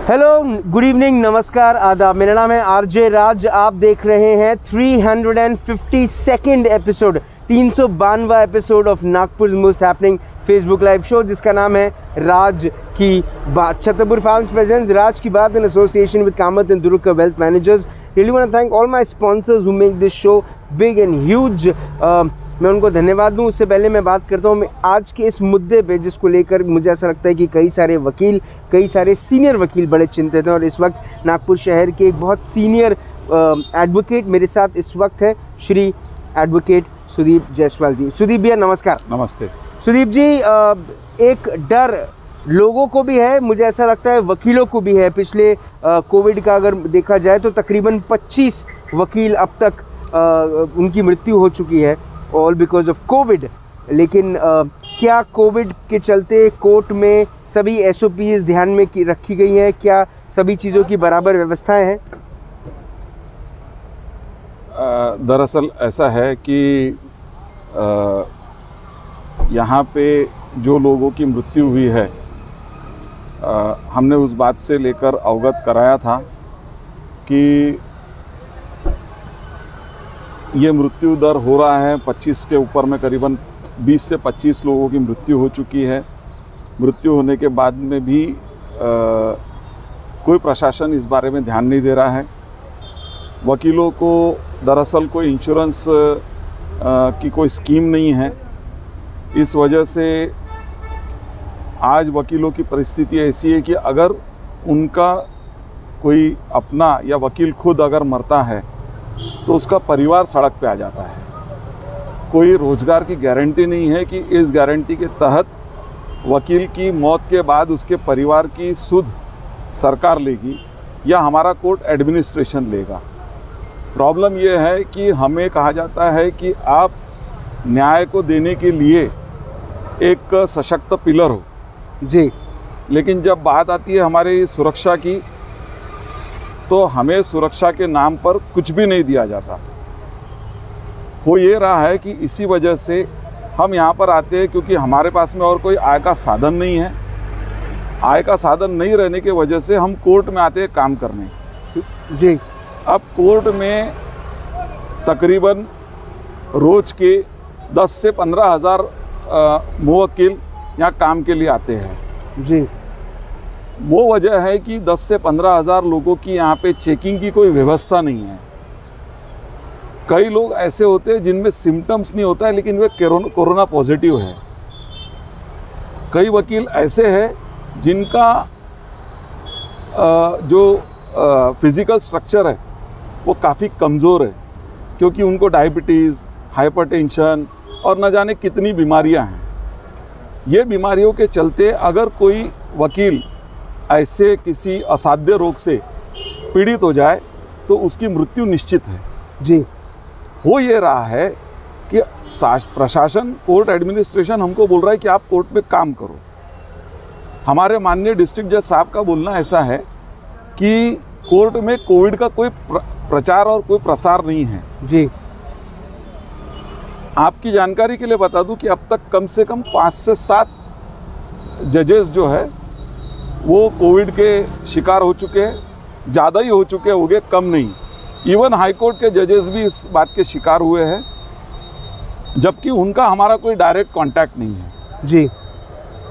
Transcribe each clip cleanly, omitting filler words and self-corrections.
Hello, good evening, नमस्कार, आदाब। मेरा नाम है आरजे राज। आप देख रहे हैं 352nd एपिसोड, 352वां episode of Nagpur most happening Facebook live show, जिसका नाम है राज की बात। छतरपुर फार्म्स प्रेजेंट्स राज की बात in association with Kamat and Durga wealth managers. Really want to thank all my sponsors who make this show big and huge. मैं उनको धन्यवाद दूं। उससे पहले मैं बात करता हूं आज के इस मुद्दे पे, जिसको लेकर मुझे ऐसा लगता है कि कई सारे वकील, कई सारे सीनियर वकील बड़े चिंतित हैं। और इस वक्त नागपुर शहर के एक बहुत सीनियर एडवोकेट मेरे साथ इस वक्त है, श्री एडवोकेट सुदीप जायसवाल जी। सुदीप भैया नमस्कार। नमस्ते। सुदीप जी, एक डर लोगों को भी है, मुझे ऐसा लगता है वकीलों को भी है। पिछले कोविड का अगर देखा जाए तो तकरीबन 25 वकील अब तक उनकी मृत्यु हो चुकी है, ऑल बिकॉज ऑफ कोविड। लेकिन क्या कोविड के चलते कोर्ट में सभी SOPs ध्यान में रखी गई हैं? क्या सभी चीज़ों की बराबर व्यवस्थाएं हैं? दरअसल ऐसा है कि यहाँ पे जो लोगों की मृत्यु हुई है, हमने उस बात से लेकर अवगत कराया था कि ये मृत्यु दर हो रहा है 25 के ऊपर में, करीबन 20 से 25 लोगों की मृत्यु हो चुकी है। मृत्यु होने के बाद में भी कोई प्रशासन इस बारे में ध्यान नहीं दे रहा है। वकीलों को दरअसल कोई इंश्योरेंस की कोई स्कीम नहीं है। इस वजह से आज वकीलों की परिस्थिति ऐसी है कि अगर उनका कोई अपना या वकील खुद अगर मरता है तो उसका परिवार सड़क पे आ जाता है। कोई रोजगार की गारंटी नहीं है कि इस गारंटी के तहत वकील की मौत के बाद उसके परिवार की सुध सरकार लेगी या हमारा कोर्ट एडमिनिस्ट्रेशन लेगा। प्रॉब्लम यह है कि हमें कहा जाता है कि आप न्याय को देने के लिए एक सशक्त पिलर हो जी, लेकिन जब बात आती है हमारी सुरक्षा की तो हमें सुरक्षा के नाम पर कुछ भी नहीं दिया जाता। हो ये रहा है कि इसी वजह से हम यहाँ पर आते हैं क्योंकि हमारे पास में और कोई आय का साधन नहीं है। आय का साधन नहीं रहने की वजह से हम कोर्ट में आते हैं काम करने जी। अब कोर्ट में तकरीबन रोज के 10 से 15 हज़ार मुवक्किल यहाँ काम के लिए आते हैं जी। वो वजह है कि 10 से 15 हज़ार लोगों की यहाँ पे चेकिंग की कोई व्यवस्था नहीं है। कई लोग ऐसे होते हैं जिनमें सिम्टम्स नहीं होता है लेकिन वे कोरोना पॉजिटिव है। कई वकील ऐसे हैं जिनका जो फिजिकल स्ट्रक्चर है वो काफ़ी कमज़ोर है, क्योंकि उनको डायबिटीज़, हाइपरटेंशन और न जाने कितनी बीमारियां हैं। ये बीमारियों के चलते अगर कोई वकील ऐसे किसी असाध्य रोग से पीड़ित हो जाए तो उसकी मृत्यु निश्चित है जी। हो ये रहा है कि प्रशासन, कोर्ट एडमिनिस्ट्रेशन हमको बोल रहा है कि आप कोर्ट में काम करो। हमारे माननीय डिस्ट्रिक्ट जज साहब का बोलना ऐसा है कि कोर्ट में कोविड का कोई प्रचार और कोई प्रसार नहीं है जी। आपकी जानकारी के लिए बता दूं कि अब तक कम से कम 5 से 7 जजेस जो है वो कोविड के शिकार हो चुके हैं। ज़्यादा ही हो चुके होंगे, कम नहीं। इवन हाई कोर्ट के जजेस भी इस बात के शिकार हुए हैं, जबकि उनका हमारा कोई डायरेक्ट कांटेक्ट नहीं है जी।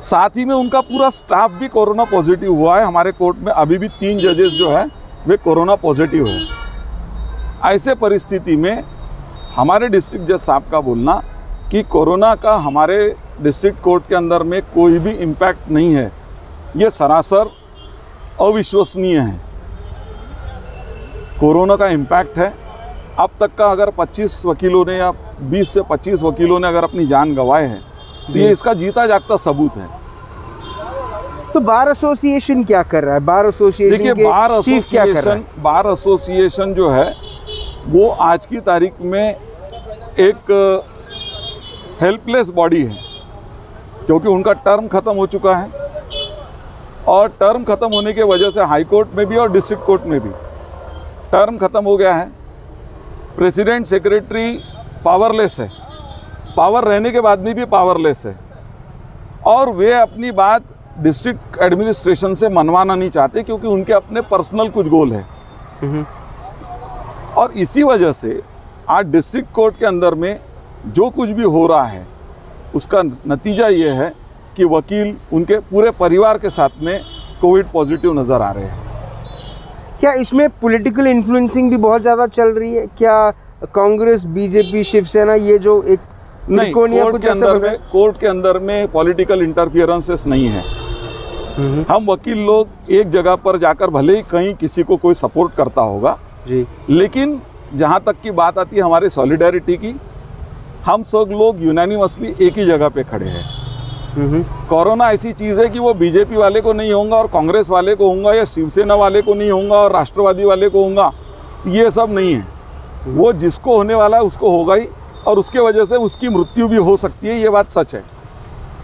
साथ ही में उनका पूरा स्टाफ भी कोरोना पॉजिटिव हुआ है। हमारे कोर्ट में अभी भी 3 जजेस जो है वे कोरोना पॉजिटिव है। ऐसे परिस्थिति में हमारे डिस्ट्रिक्ट जज साहब का बोलना कि कोरोना का हमारे डिस्ट्रिक्ट कोर्ट के अंदर में कोई भी इम्पैक्ट नहीं है, ये सरासर अविश्वसनीय है। कोरोना का इम्पैक्ट है। अब तक का अगर 25 वकीलों ने या 20 से 25 वकीलों ने अगर अपनी जान गंवाए हैं तो ये इसका जीता जागता सबूत है। तो बार एसोसिएशन क्या कर रहा है? बार एसोसिएशन, देखिए, बार एसोसिएशन जो है वो आज की तारीख में एक हेल्पलेस बॉडी है, क्योंकि उनका टर्म ख़त्म हो चुका है। और टर्म ख़त्म होने की वजह से हाई कोर्ट में भी और डिस्ट्रिक्ट कोर्ट में भी टर्म ख़त्म हो गया है। प्रेसिडेंट, सेक्रेटरी पावरलेस है, पावर रहने के बाद में भी पावरलेस है, और वे अपनी बात डिस्ट्रिक्ट एडमिनिस्ट्रेशन से मनवाना नहीं चाहते, क्योंकि उनके अपने पर्सनल कुछ गोल है। और इसी वजह से आज डिस्ट्रिक्ट कोर्ट के अंदर में जो कुछ भी हो रहा है उसका नतीजा ये है कि वकील उनके पूरे परिवार के साथ में कोविड पॉजिटिव नज़र आ रहे हैं। क्या इसमें पॉलिटिकल इन्फ्लुएंसिंग भी बहुत ज़्यादा चल रही है? क्या कांग्रेस, बीजेपी, शिवसेना, ये जो एक नहीं, कोर्ट के अंदर में पॉलिटिकल इंटरफियरेंसेस नहीं है। हम वकील लोग एक जगह पर जाकर भले ही कहीं किसी को कोई सपोर्ट करता होगा जी, लेकिन जहां तक की बात आती है हमारी सॉलिडेरिटी की, हम सब लोग यूनानिमसली एक ही जगह पे खड़े हैं। कोरोना ऐसी चीज़ है कि वो बीजेपी वाले को नहीं होगा और कांग्रेस वाले को होगा या शिवसेना वाले को नहीं होगा और राष्ट्रवादी वाले को होगा, ये सब नहीं है। वो जिसको होने वाला है उसको होगा ही, और उसके वजह से उसकी मृत्यु भी हो सकती है, ये बात सच है।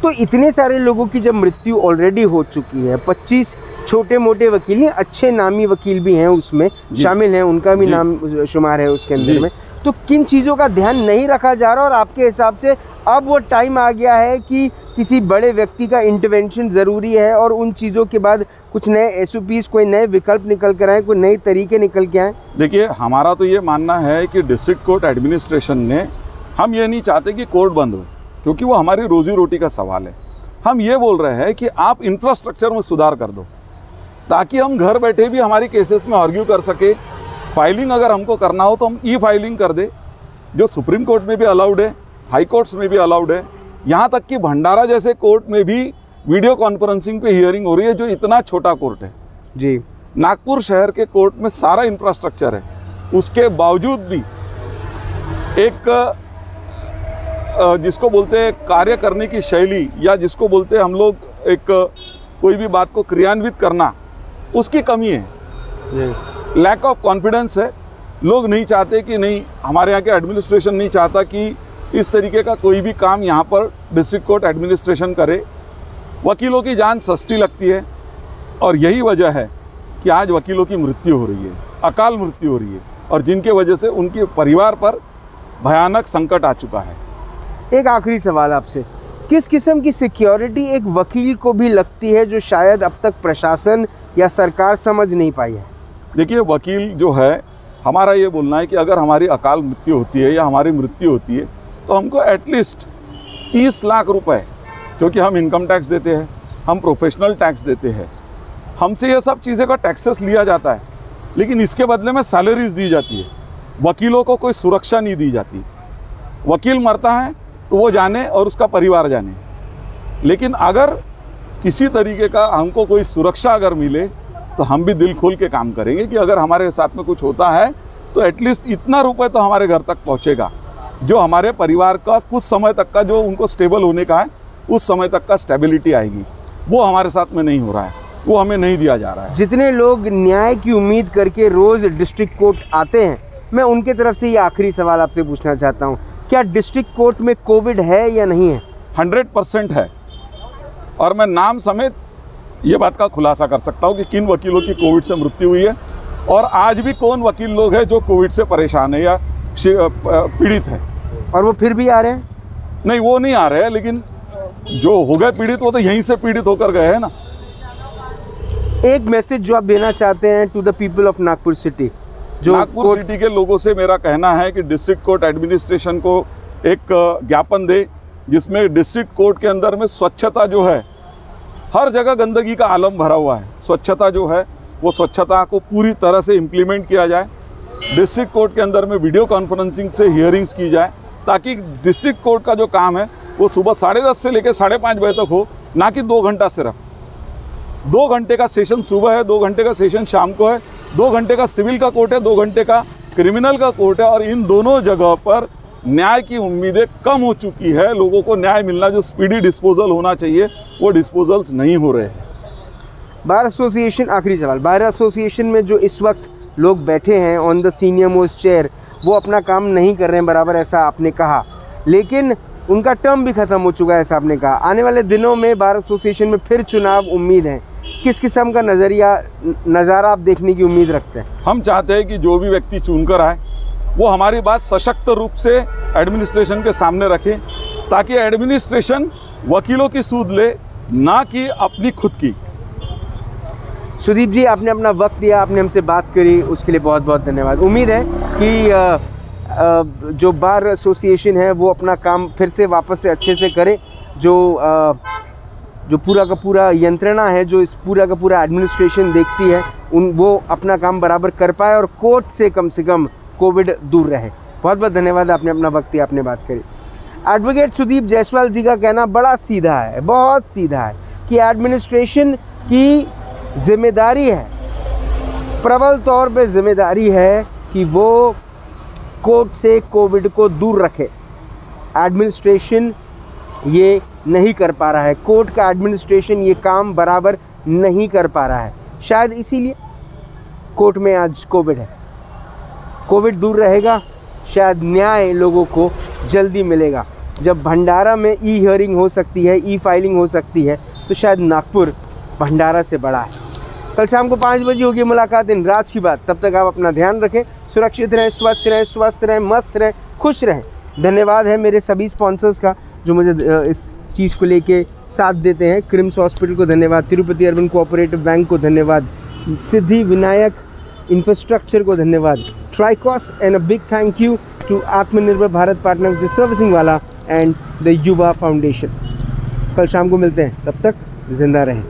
तो इतने सारे लोगों की जब मृत्यु ऑलरेडी हो चुकी है, 25 छोटे मोटे वकील, अच्छे नामी वकील भी हैं उसमें शामिल हैं, उनका भी नाम शुमार है उसके अंदर में, तो किन चीज़ों का ध्यान नहीं रखा जा रहा? और आपके हिसाब से अब वो टाइम आ गया है कि किसी बड़े व्यक्ति का इंटरवेंशन ज़रूरी है और उन चीज़ों के बाद कुछ नए एसओपीज़, कोई नए विकल्प निकल कर आए, कोई नए तरीके निकल के आए? देखिए, हमारा तो ये मानना है कि डिस्ट्रिक्ट कोर्ट एडमिनिस्ट्रेशन ने, हम ये नहीं चाहते कि कोर्ट बंद हो, क्योंकि वो हमारी रोजी रोटी का सवाल है। हम ये बोल रहे हैं कि आप इंफ्रास्ट्रक्चर में सुधार कर दो, ताकि हम घर बैठे भी हमारी केसेस में आर्ग्यू कर सके। फाइलिंग अगर हमको करना हो तो हम ई फाइलिंग कर दे, जो सुप्रीम कोर्ट में भी अलाउड है, हाई कोर्ट्स में भी अलाउड है। यहाँ तक कि भंडारा जैसे कोर्ट में भी वीडियो कॉन्फ्रेंसिंग पे हियरिंग हो रही है, जो इतना छोटा कोर्ट है जी। नागपुर शहर के कोर्ट में सारा इंफ्रास्ट्रक्चर है, उसके बावजूद भी एक जिसको बोलते हैं कार्य करने की शैली, या जिसको बोलते हैं हम लोग एक कोई भी बात को क्रियान्वित करना, उसकी कमी है, लैक ऑफ कॉन्फिडेंस है। लोग नहीं चाहते कि नहीं, हमारे यहाँ के एडमिनिस्ट्रेशन नहीं चाहता कि इस तरीके का कोई भी काम यहाँ पर डिस्ट्रिक्ट कोर्ट एडमिनिस्ट्रेशन करे। वकीलों की जान सस्ती लगती है, और यही वजह है कि आज वकीलों की मृत्यु हो रही है, अकाल मृत्यु हो रही है, और जिनके वजह से उनके परिवार पर भयानक संकट आ चुका है। एक आखिरी सवाल आपसे, किस किस्म की सिक्योरिटी एक वकील को भी लगती है जो शायद अब तक प्रशासन या सरकार समझ नहीं पाई है? देखिए, वकील जो है, हमारा ये बोलना है कि अगर हमारी अकाल मृत्यु होती है या हमारी मृत्यु होती है तो हमको एटलीस्ट 30 लाख रुपए, क्योंकि हम इनकम टैक्स देते हैं, हम प्रोफेशनल टैक्स देते हैं, हमसे ये सब चीज़ें का टैक्सेस लिया जाता है, लेकिन इसके बदले में सैलरीज दी जाती है। वकीलों को कोई सुरक्षा नहीं दी जाती। वकील मरता है तो वो जाने और उसका परिवार जाने, लेकिन अगर किसी तरीके का हमको कोई सुरक्षा अगर मिले तो हम भी दिल खोल के काम करेंगे कि अगर हमारे साथ में कुछ होता है तो एटलीस्ट इतना रुपए तो हमारे घर तक पहुंचेगा, जो हमारे परिवार का कुछ समय तक का, जो उनको स्टेबल होने का है, उस समय तक का स्टेबिलिटी आएगी। वो हमारे साथ में नहीं हो रहा है, वो हमें नहीं दिया जा रहा है। जितने लोग न्याय की उम्मीद करके रोज़ डिस्ट्रिक्ट कोर्ट आते हैं, मैं उनके तरफ से ये आखिरी सवाल आपसे पूछना चाहता हूँ, क्या डिस्ट्रिक्ट कोर्ट में कोविड है या नहीं है? 100% है, और मैं नाम समेत ये बात का खुलासा कर सकता हूँ कि किन वकीलों की कोविड से मृत्यु हुई है, और आज भी कौन वकील लोग हैं जो कोविड से परेशान है या पीड़ित है। और वो फिर भी आ रहे हैं? नहीं, वो नहीं आ रहे हैं, लेकिन जो हो गए पीड़ित, वो तो यहीं से पीड़ित होकर गए हैं ना। एक मैसेज जो आप देना चाहते हैं to the people of Nagpur city? जो नागपुर सिटी के लोगों से मेरा कहना है कि डिस्ट्रिक्ट कोर्ट एडमिनिस्ट्रेशन को एक ज्ञापन दे, जिसमें डिस्ट्रिक्ट कोर्ट के अंदर में स्वच्छता जो है, हर जगह गंदगी का आलम भरा हुआ है, स्वच्छता जो है वो स्वच्छता को पूरी तरह से इम्प्लीमेंट किया जाए। डिस्ट्रिक्ट कोर्ट के अंदर में वीडियो कॉन्फ्रेंसिंग से हियरिंग्स की जाए, ताकि डिस्ट्रिक्ट कोर्ट का जो काम है वो सुबह 10:30 से लेकर 5:30 बजे तक हो, ना कि 2 घंटा। सिर्फ 2 घंटे का सेशन सुबह है, 2 घंटे का सेशन शाम को है, 2 घंटे का सिविल का कोर्ट है, 2 घंटे का क्रिमिनल का कोर्ट है, और इन दोनों जगह पर न्याय की उम्मीदें कम हो चुकी है। लोगों को न्याय मिलना, जो स्पीडी डिस्पोजल होना चाहिए, वो डिस्पोजल्स नहीं हो रहे हैं। बार एसोसिएशन, आखिरी सवाल, बार एसोसिएशन में जो इस वक्त लोग बैठे हैं on the senior most chair, वो अपना काम नहीं कर रहे हैं बराबर, ऐसा आपने कहा, लेकिन उनका टर्म भी खत्म हो चुका है, ऐसा आपने कहा। आने वाले दिनों में बार एसोसिएशन में फिर चुनाव उम्मीद है, किस किस्म का नज़ारा आप देखने की उम्मीद रखते हैं? हम चाहते हैं कि जो भी व्यक्ति चुनकर आए वो हमारी बात सशक्त रूप से एडमिनिस्ट्रेशन के सामने रखे, ताकि एडमिनिस्ट्रेशन वकीलों की सूद ले, ना कि अपनी खुद की। सुदीप जी, आपने अपना वक्त दिया, आपने हमसे बात करी, उसके लिए बहुत बहुत धन्यवाद। उम्मीद है कि जो बार एसोसिएशन है वो अपना काम फिर से वापस से अच्छे से करे। जो पूरा का पूरा यंत्रणा है, जो इस पूरा का पूरा एडमिनिस्ट्रेशन देखती है, वो अपना काम बराबर कर पाए और कोर्ट से कम कोविड दूर रहे। बहुत बहुत धन्यवाद, आपने अपना वक्त दिया, आपने बात करी। एडवोकेट सुदीप जायसवाल जी का कहना बड़ा सीधा है, बहुत सीधा है कि एडमिनिस्ट्रेशन की जिम्मेदारी है, प्रबल तौर पे जिम्मेदारी है कि वो कोर्ट से कोविड को दूर रखे। एडमिनिस्ट्रेशन ये नहीं कर पा रहा है, कोर्ट का एडमिनिस्ट्रेशन ये काम बराबर नहीं कर पा रहा है। शायद इसीलिए कोर्ट में आज कोविड है। कोविड दूर रहेगा, शायद न्याय लोगों को जल्दी मिलेगा। जब भंडारा में ई हियरिंग हो सकती है, ई फाइलिंग हो सकती है, तो शायद नागपुर भंडारा से बड़ा है। कल शाम को 5 बजे होगी मुलाकात इन राज की बात। तब तक आप अपना ध्यान रखें, सुरक्षित रहें, स्वस्थ रहें, मस्त रहें, खुश रहें। धन्यवाद है मेरे सभी स्पॉन्सर्स का जो मुझे इस चीज़ को लेके साथ देते हैं। क्रिम्स हॉस्पिटल को धन्यवाद, तिरुपति अर्बन कोऑपरेटिव बैंक को धन्यवाद, सिद्धि विनायक इंफ्रास्ट्रक्चर को धन्यवाद, ट्राइकॉस, and a big thank you to Atmanirbhar Bharat partner which is servicing वाला एंड द युवा फाउंडेशन। कल शाम को मिलते हैं, तब तक जिंदा रहें।